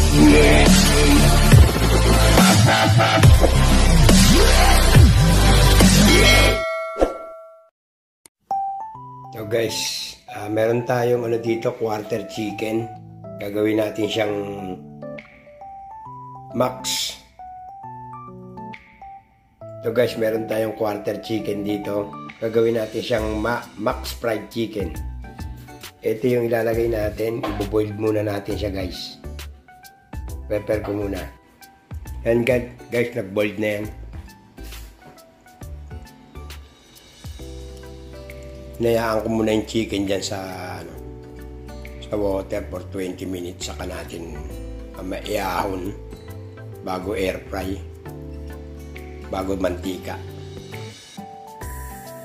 So guys, meron tayong dito, quarter chicken. Gagawin natin siyang max. So guys, meron tayong quarter chicken dito. Gagawin natin siyang max fried chicken. Ito yung ilalagay natin. Ibo-boil muna natin siya guys. Prepare ko muna. Yan guys, nag-boiled na yan. Hinayaan ko muna yung chicken dyan sa water for 20 minutes. Saka natin maiahon bago air fry, bago mantika.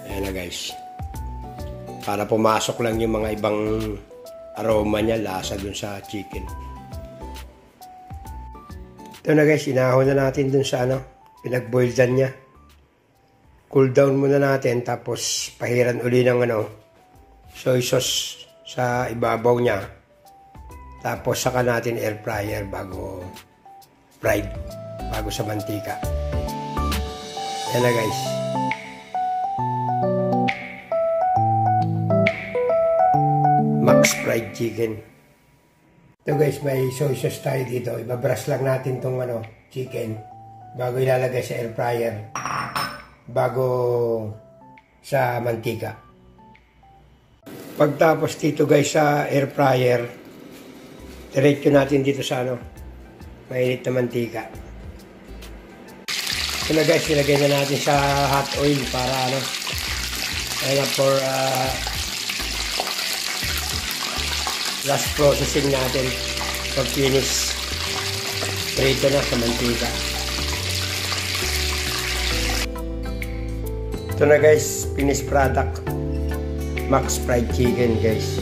Ayan na guys, para pumasok lang yung mga ibang aroma niya, lasa dun sa chicken. Ito na guys, inahon na natin dun sa pinag-boildan niya. Cool down muna natin, tapos pahiran uli ng soy sauce sa ibabaw niya. Tapos saka natin air fryer bago fried, bago sa mantika. Yan na guys. Max fried chicken. Ito guys, may soy sauce tayo dito. Ibabrush lang natin tong chicken bago ilalagay sa air fryer, bago sa mantika. Pagtapos dito guys sa air fryer, diretso natin dito sa mainit na mantika. Ito na guys, ilagay na natin sa hot oil para for last processing natin. Pag finish, prito na sa mantika. Ito na guys, finished product, max fried chicken guys.